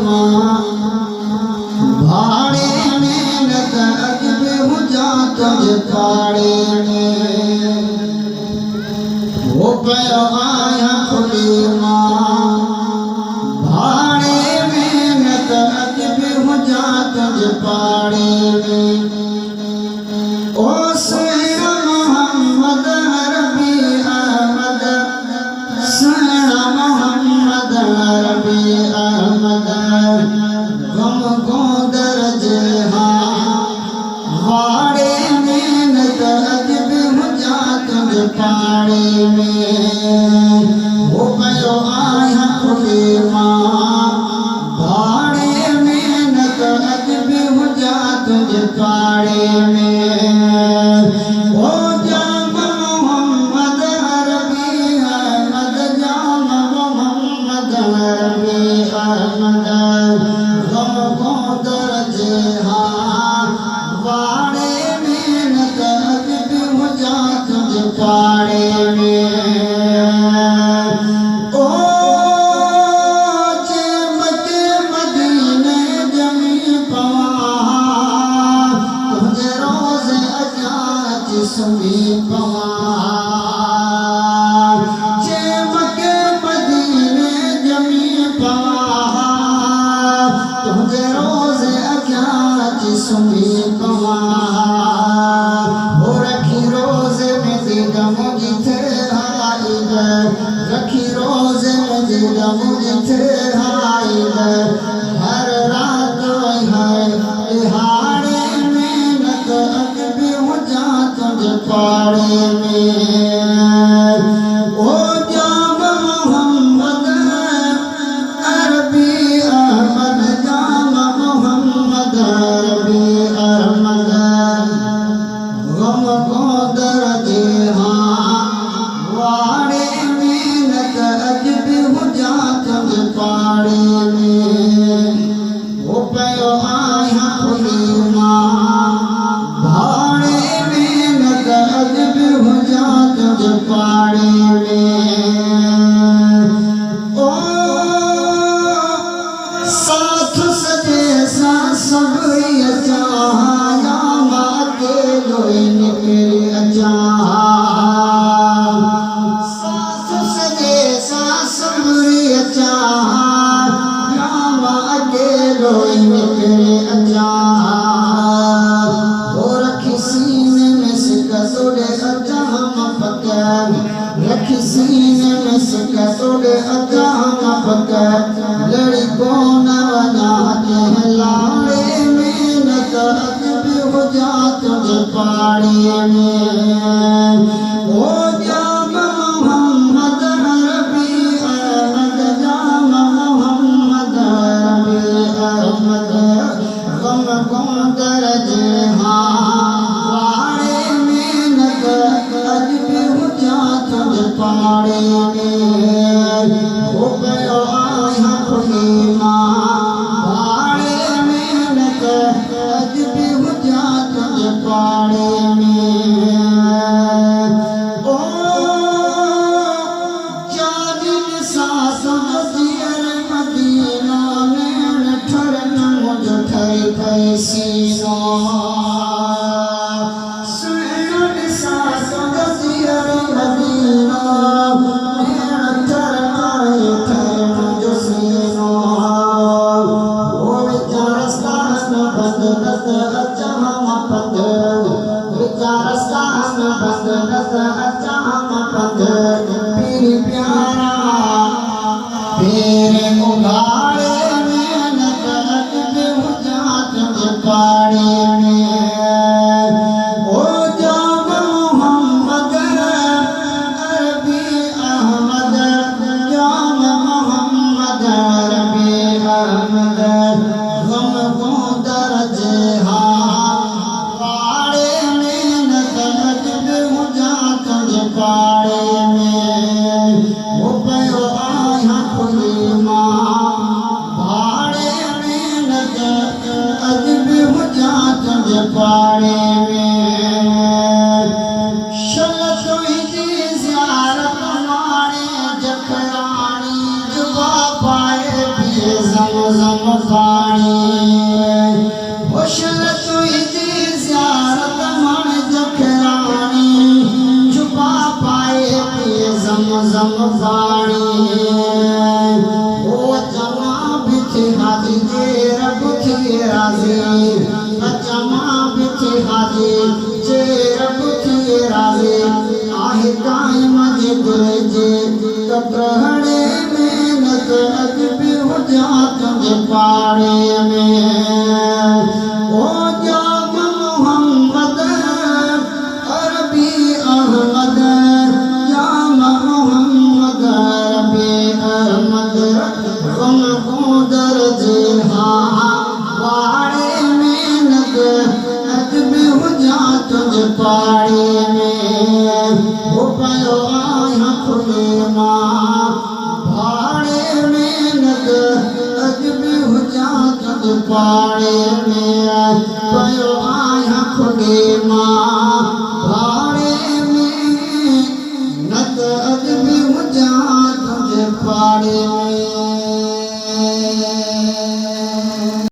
मां भाड़े में न अजब हुजा तुझ पाड़े में वो पयो आया खुली मां भाड़े में न अजब हुजा तुझ पाड़े में ओ सैयद मोहम्मद अरबी अहमद सैयद मोहम्मद अरबी अहमद गम को दर्ज वाड़े में न अजब हुजा तुझ पाड़े में वो पयो आया खुली मां भाड़े में न अजब हुजा तुझ पाड़े में ओ जाम मोहम्मद अरबी अहमद जाम मोहम्मद अरबी अहमद गम को दर्ज वाड़े में न अजब हुजा तुझ पाड़े में ओ चमके मदीने जमी पवा तुझे रोज़ अजाच सुमी पवा चमके मदीने जमी पवा तुझे रोज़ अजाच सुमी पवा हो रखी रोज़ में दिगा मुझे थे हाइद रखी रोज़ में दिगा मुझे थे हाइद हर रात है हाड़े में न अजब हुजा तुझ पाड़े में ओ जाम मोहम्मद अरबी अहमद जाम मोहम्मद अरबी अहमद गम को दर्ज वाड़े में न अजब हुजा तुझ पाड़े में वो पयो आया खुली मां भाड़े में न अजब हुजा तुझ पाड़े में ओ साथ सजे सा सब अचाया मां के लोई निकले अचा साथ सजे सा सब अचा मां के लोई निकले अचा हो रखी सीने में सिका सोडे अचा हम पकर रखी सीने में सिका सोडे अचा हम पकर लड़ी को न बना के लाड़े में न अजब हुजा तुझ पाड़े में ओ जाम मोहम्मद अरबी अहमद जाम मोहम्मद अरबी अहमद गम को दर्ज वाड़े में न अजब हुजा तुझ पाड़े में वो पयो आया खुली मां भाड़े में न अजब हुजा तुझ पाड़े में ओ जानिन सासों जियर मदीना में ठरन मुझ ठर फैसीनो सुन सासों जियर मदीना में ठरन मुझ सीनो ओ विचारस्तान बदलत अचा हम पद विचारस्तान बदलत अचा हम पद पीर प्यारा तेरे उघाड़े में न अजब हुजा तुझ पाड़े में ओ जाम मोहम्मद अरबी अहमद जाम मोहम्मद अरबी अहमद गम को दर्ज वाड़े में न अजब हुजा तुझ पाड़े में वो पयो आया खुली मां भाड़े में न अजब हुजा तुझ पाड़े में शल तुझी ज़ियारत माणे जखरानी जुबा पाए पिए ज़मज़म ज़मज़म पाणी हुशर तुंहिंजी ज़ियारत मण जखराणी छुपा पाए पिए ज़मज़म पाणी ओ जमा बिथे हाजी जे रब थी राज़ी जमा बिथे हाजी जे रब थी राज़ी आहे काइम जे दिल जे कपड़े में न त अॼु बि हुजां तुंहिंजे पाड़े में ओ जाम मोहम्मद अरबी अहमद जाम मोहम्मद अरबी अहमद गम को दर्जे पाड़े में न त अॼु बि हुजां तुंहिंजे पाड़े में हो पियो आहियां खुले मां भाड़े में न त अॼु बि हुजां तुंहिंजे पाड़े में पियो आहियां खुले मां भाड़े में न त अॼु बि हुजां तुंहिंजे पाड़े में